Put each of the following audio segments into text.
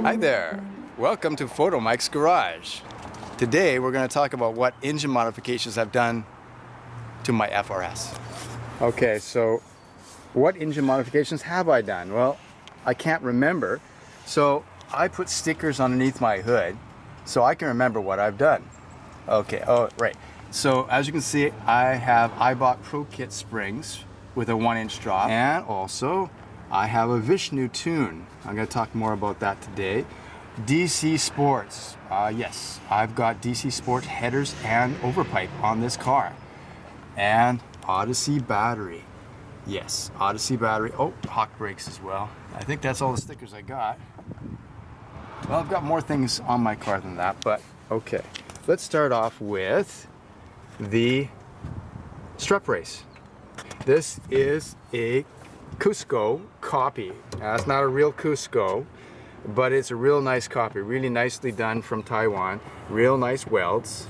Hi there, welcome to Photo Mike's Garage. Today we're going to talk about what engine modifications I've done to my FRS. Okay, so what engine modifications have I done? Well, I can't remember, so I put stickers underneath my hood so I can remember what I've done. Okay, oh right, so as you can see I bought Pro Kit springs with a 1-inch drop, and also I have a Vishnu tune. I'm going to talk more about that today. DC Sports. Yes, I've got DC Sports headers and overpipe on this car. And Odyssey battery. Yes, Odyssey battery. Oh, Hawk brakes as well. I think that's all the stickers I got. Well, I've got more things on my car than that, but okay. Let's start off with the strut brace. This is a Cusco copy. It's not a real Cusco, but it's a real nice copy, really nicely done from Taiwan, real nice welds,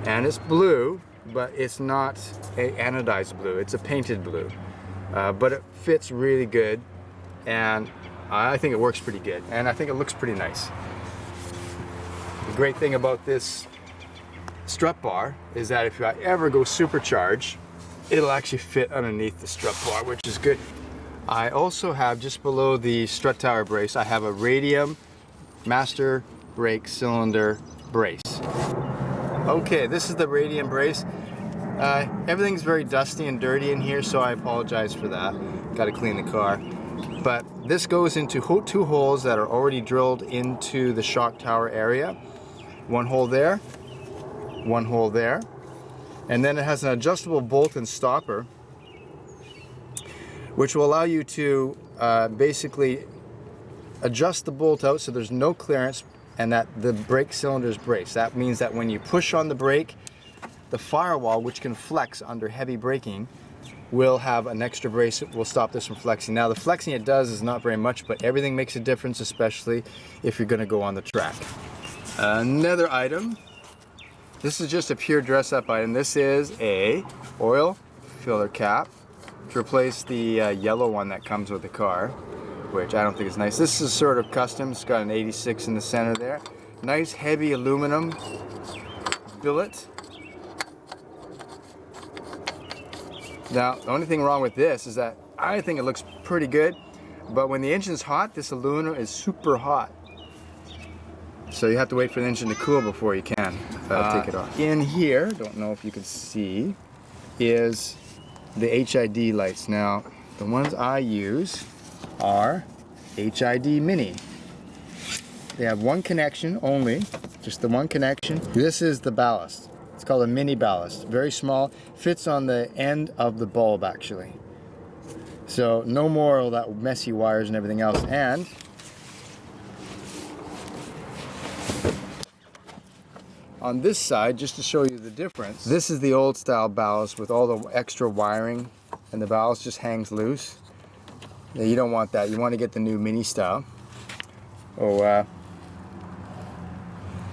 and it's blue, but it's not a anodized blue, it's a painted blue, but it fits really good, and I think it works pretty good, and I think it looks pretty nice. The great thing about this strut bar is that if I ever go supercharge, it'll actually fit underneath the strut bar, which is good. I also have, just below the strut tower brace, I have a Radium master brake cylinder brace. Okay, this is the Radium brace. Everything's very dusty and dirty in here, so I apologize for that. Got to clean the car. But this goes into two holes that are already drilled into the shock tower area. One hole there, one hole there. And then it has an adjustable bolt and stopper, which will allow you to basically adjust the bolt out so there's no clearance and that the brake cylinder is braced. That means that when you push on the brake, the firewall, which can flex under heavy braking, will have an extra brace that will stop this from flexing. Now the flexing it does is not very much, but everything makes a difference, especially if you're going to go on the track. Another item, this is just a pure dress-up item. This is a oil filler cap to replace the yellow one that comes with the car, which I don't think is nice. This is sort of custom. It's got an 86 in the center there. Nice heavy aluminum billet. Now, the only thing wrong with this is that I think it looks pretty good, but when the engine's hot, this aluminum is super hot. So you have to wait for the engine to cool before you can take it off. In here, don't know if you can see, is the HID lights. Now, the ones I use are HID Mini. They have one connection only, just the one connection. This is the ballast. It's called a mini ballast. Very small, fits on the end of the bulb actually. So no more of that messy wires and everything else. And on this side, just to show you the difference, this is the old style ballast with all the extra wiring, and the ballast just hangs loose. Now, you don't want that. You want to get the new mini style. Oh,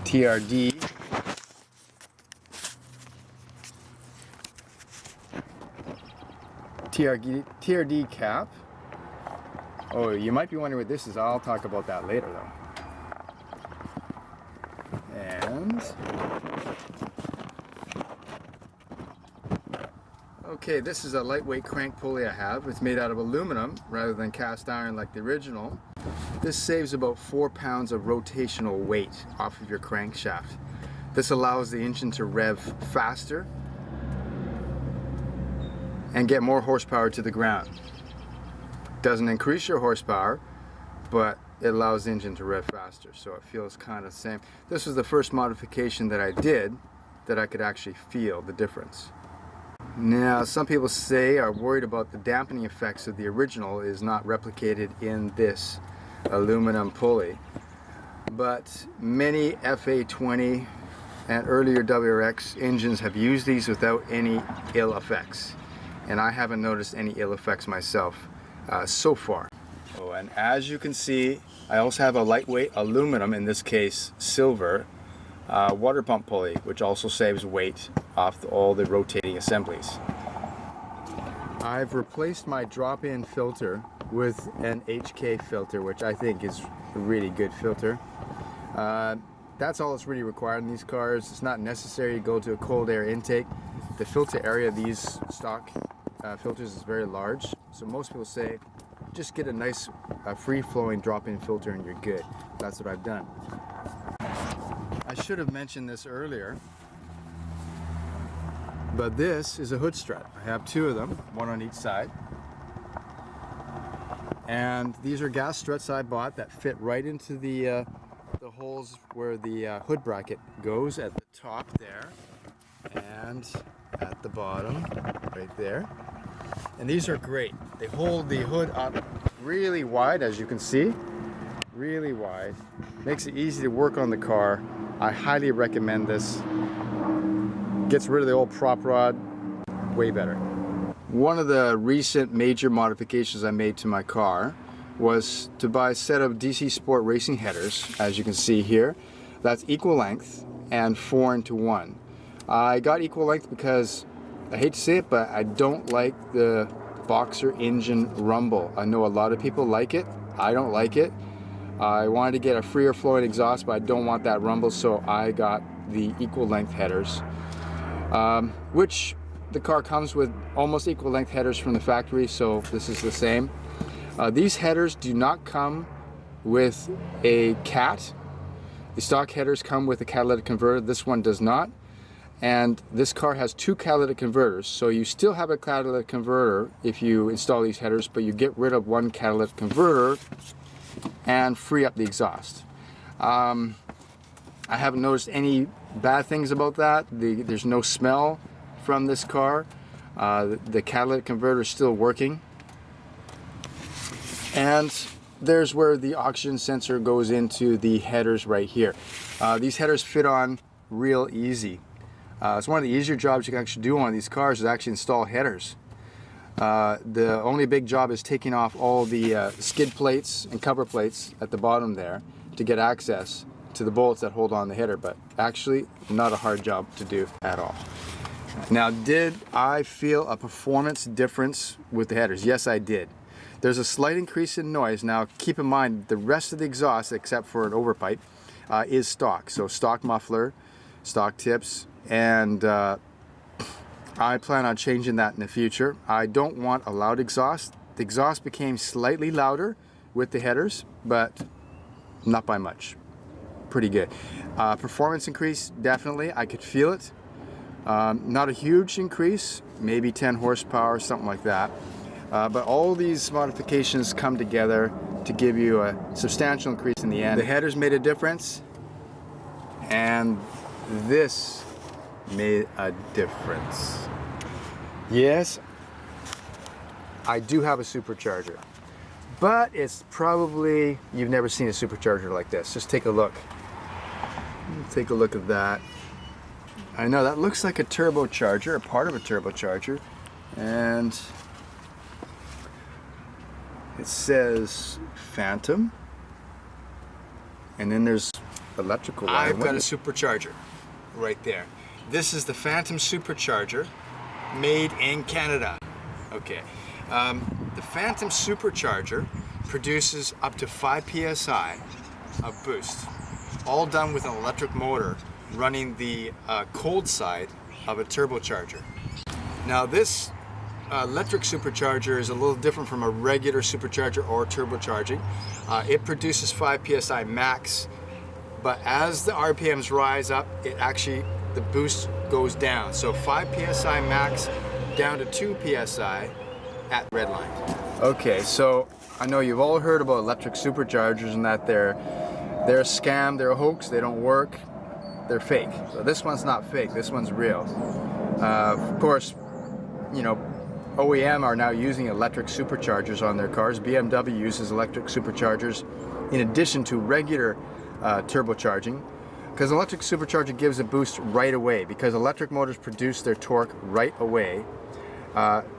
TRD. TRD cap. Oh, you might be wondering what this is. I'll talk about that later though. And okay, this is a lightweight crank pulley I have. It's made out of aluminum rather than cast iron like the original. This saves about 4 pounds of rotational weight off of your crankshaft. This allows the engine to rev faster and get more horsepower to the ground. Doesn't increase your horsepower, but it allows the engine to rev faster, so it feels kind of the same. This was the first modification that I did that I could actually feel the difference. Now, some people are worried about the dampening effects of the original is not replicated in this aluminum pulley, but many FA20 and earlier WRX engines have used these without any ill effects, and I haven't noticed any ill effects myself so far. Oh, and as you can see, I also have a lightweight aluminum, in this case silver, water pump pulley, which also saves weight off all the rotating assemblies. I've replaced my drop-in filter with an HK filter, which I think is a really good filter. That's all that's really required in these cars. It's not necessary to go to a cold air intake. The filter area of these stock filters is very large, so most people say just get a nice free-flowing drop-in filter and you're good. That's what I've done. I should have mentioned this earlier, but this is a hood strut. I have two of them, one on each side. And these are gas struts I bought that fit right into the holes where the hood bracket goes at the top there and at the bottom right there. And these are great. They hold the hood up really wide, as you can see, really wide. Makes it easy to work on the car. I highly recommend this. Gets rid of the old prop rod, way better. One of the recent major modifications I made to my car was to buy a set of DC Sport racing headers, as you can see here. That's equal length and 4:1. I got equal length because, I hate to say it, but I don't like the Boxer engine rumble. I know a lot of people like it. I don't like it. I wanted to get a freer flowing exhaust, but I don't want that rumble, so I got the equal length headers, which the car comes with almost equal length headers from the factory, so this is the same. These headers do not come with a cat. The stock headers come with a catalytic converter. This one does not. And this car has two catalytic converters, so you still have a catalytic converter if you install these headers, but you get rid of one catalytic converter and free up the exhaust. I haven't noticed any bad things about that. There's no smell from this car. The catalytic converter is still working. And there's where the oxygen sensor goes into the headers right here. These headers fit on real easy. It's one of the easier jobs you can actually do on these cars is actually install headers. The only big job is taking off all the skid plates and cover plates at the bottom there to get access to the bolts that hold on the header, but actually not a hard job to do at all. Now, did I feel a performance difference with the headers? Yes, I did. There's a slight increase in noise. Now, keep in mind, the rest of the exhaust, except for an overpipe, is stock. So stock muffler, stock tips, and I plan on changing that in the future. I don't want a loud exhaust. The exhaust became slightly louder with the headers, but not by much. Pretty good. Performance increase, definitely. I could feel it. Not a huge increase, maybe 10 horsepower, something like that. But all these modifications come together to give you a substantial increase in the end. The headers made a difference, and this made a difference. Yes, I do have a supercharger, but it's probably, you've never seen a supercharger like this. Just take a look. Take a look at that. I know that looks like a turbocharger, a part of a turbocharger, and it says Phantom, and then there's electrical wire. I've got a supercharger right there. This is the Phantom Supercharger, made in Canada. Okay, the Phantom Supercharger produces up to 5 psi of boost, all done with an electric motor running the cold side of a turbocharger. Now, this electric supercharger is a little different from a regular supercharger or turbocharging. It produces 5 psi max, but as the RPMs rise up, the boost goes down. So 5 psi max down to 2 psi at redline. Okay, so I know you've all heard about electric superchargers and that they're a scam, they're a hoax, they don't work, they're fake. So this one's not fake, this one's real. Of course, you know, OEM are now using electric superchargers on their cars. BMW uses electric superchargers in addition to regular turbocharging, because electric supercharger gives a boost right away, because electric motors produce their torque right away,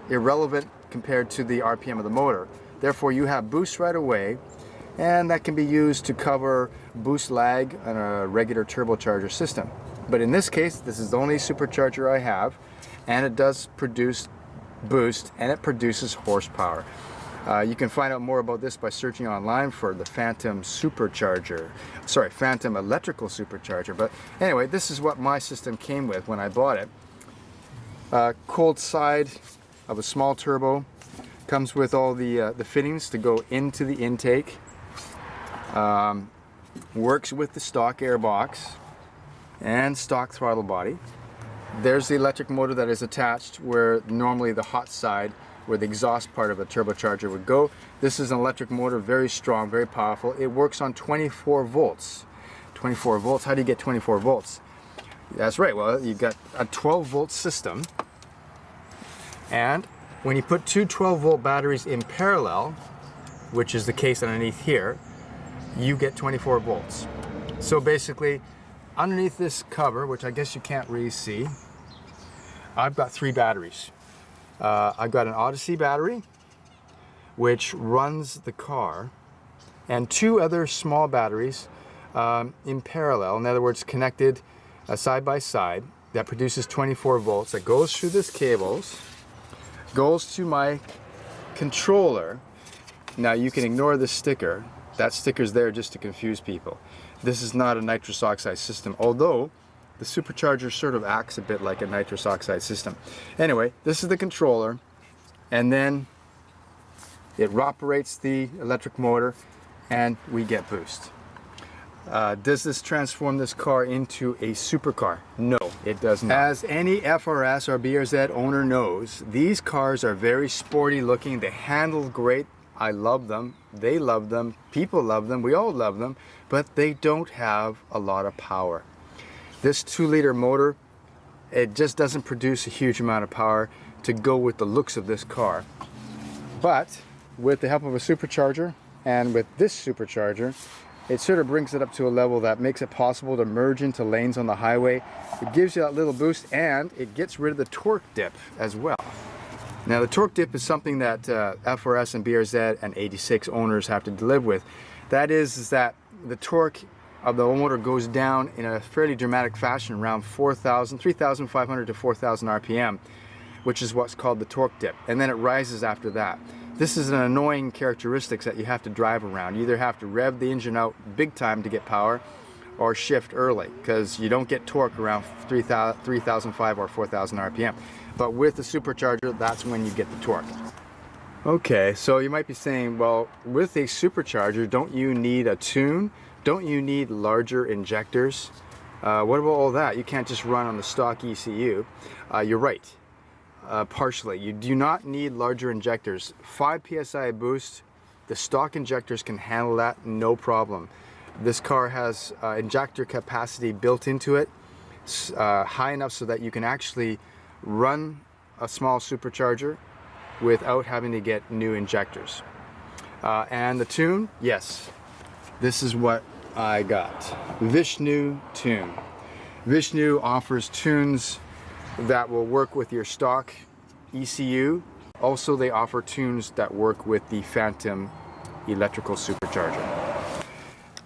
irrelevant compared to the RPM of the motor. Therefore, you have boost right away, and that can be used to cover boost lag on a regular turbocharger system. But in this case, this is the only supercharger I have, and it does produce boost, and it produces horsepower. You can find out more about this by searching online for the Phantom Supercharger. Sorry, Phantom Electrical Supercharger. But anyway, this is what my system came with when I bought it. Cold side of a small turbo. Comes with all the fittings to go into the intake. Works with the stock airbox and stock throttle body. There's the electric motor that is attached where normally the hot side, where the exhaust part of a turbocharger would go. This is an electric motor, very strong, very powerful. It works on 24 volts. 24 volts, how do you get 24 volts? That's right, well, you've got a 12 volt system, and when you put two 12 volt batteries in parallel, which is the case underneath here, you get 24 volts. So basically, underneath this cover, which I guess you can't really see, I've got 3 batteries. I've got an Odyssey battery, which runs the car, and 2 other small batteries in parallel, in other words, connected side by side, that produces 24 volts, that goes through this cables, goes to my controller. Now you can ignore the sticker. That sticker's there just to confuse people. This is not a nitrous oxide system, although the Supercharger sort of acts a bit like a nitrous oxide system. Anyway, this is the controller, and then it operates the electric motor and we get boost. Does this transform this car into a supercar? No, it does not. As any FRS or BRZ owner knows, these cars are very sporty looking. They handle great. I love them. They love them. People love them. We all love them. But they don't have a lot of power. This 2-liter motor, it just doesn't produce a huge amount of power to go with the looks of this car. But with the help of a supercharger and with this supercharger, it sort of brings it up to a level that makes it possible to merge into lanes on the highway. It gives you that little boost, and it gets rid of the torque dip as well. Now the torque dip is something that FRS and BRZ and 86 owners have to live with. That is that the torque of the motor goes down in a fairly dramatic fashion, around 3,500 to 4,000 RPM, which is what's called the torque dip, and then it rises after that. This is an annoying characteristic that you have to drive around. You either have to rev the engine out big time to get power, or shift early, because you don't get torque around 3,500 or 4,000 RPM. But with the supercharger, that's when you get the torque. Okay, so you might be saying, well, with a supercharger, don't you need a tune? Don't you need larger injectors? What about all that? You can't just run on the stock ECU. You're right, partially. You do not need larger injectors. 5 PSI boost, the stock injectors can handle that, no problem. This car has injector capacity built into it, high enough so that you can actually run a small supercharger without having to get new injectors. And the tune, yes, this is what I got. Vishnu tune. Vishnu offers tunes that will work with your stock ECU. Also, they offer tunes that work with the Phantom electrical supercharger.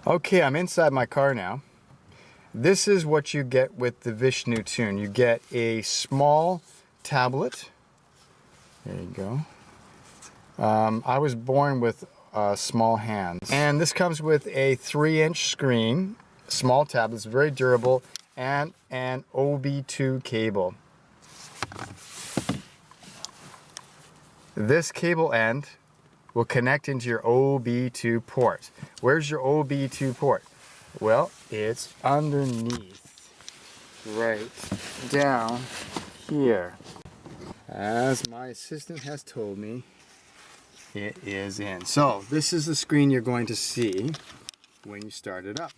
Okay, I'm inside my car now. This is what you get with the Vishnu tune. You get a small tablet. There you go. I was born with small hands. And this comes with a 3-inch screen, small tablet, it's very durable, and an OB2 cable. This cable end will connect into your OB2 port. Where's your OB2 port? Well, it's underneath, right down here. As my assistant has told me, it is in. So this is the screen you're going to see when you start it up.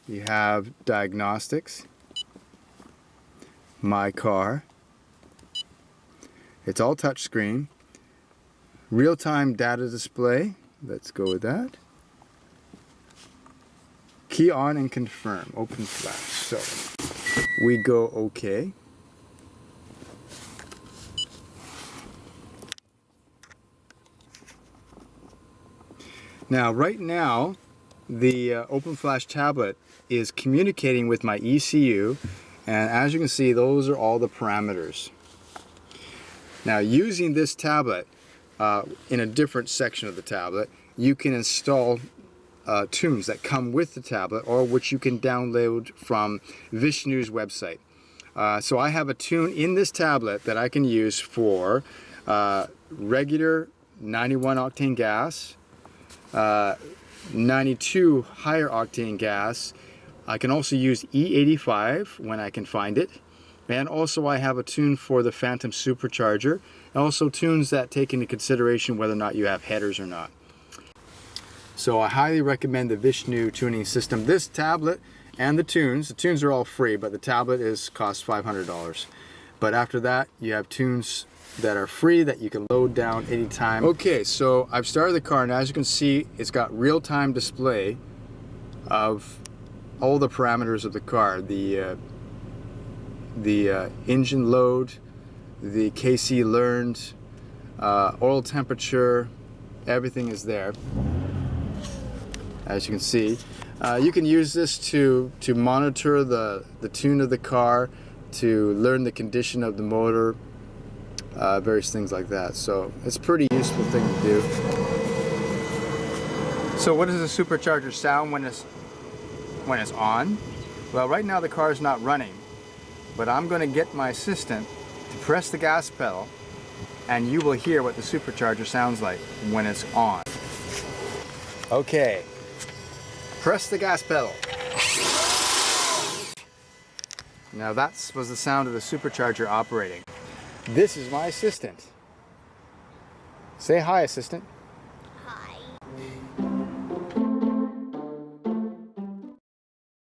You have diagnostics, my car. It's all touchscreen. Real-time data display. Let's go with that. Key on and confirm. Open flash. So we go OK. Now, right now, the Open Flash tablet is communicating with my ECU, and as you can see, those are all the parameters. Now, using this tablet, in a different section of the tablet, you can install tunes that come with the tablet, or which you can download from Vishnu's website. So I have a tune in this tablet that I can use for regular 91 octane gas, 92 higher octane gas. I can also use E85 when I can find it. And also I have a tune for the Phantom Supercharger, and also tunes that take into consideration whether or not you have headers or not. So I highly recommend the Vishnu tuning system. This tablet and the tunes are all free, but the tablet costs $500. But after that, you have tunes that are free that you can load down anytime. Okay, so I've started the car, and as you can see, it's got real-time display of all the parameters of the car. The engine load, the KC learned, oil temperature, everything is there. As you can see, you can use this to monitor the tune of the car, to learn the condition of the motor, various things like that. So it's a pretty useful thing to do. So what does the Supercharger sound when it's on? Well, right now the car is not running, but I'm going to get my assistant to press the gas pedal, and you will hear what the Supercharger sounds like when it's on. Okay, press the gas pedal. Now that was the sound of the Supercharger operating. This is my assistant. Say hi, assistant.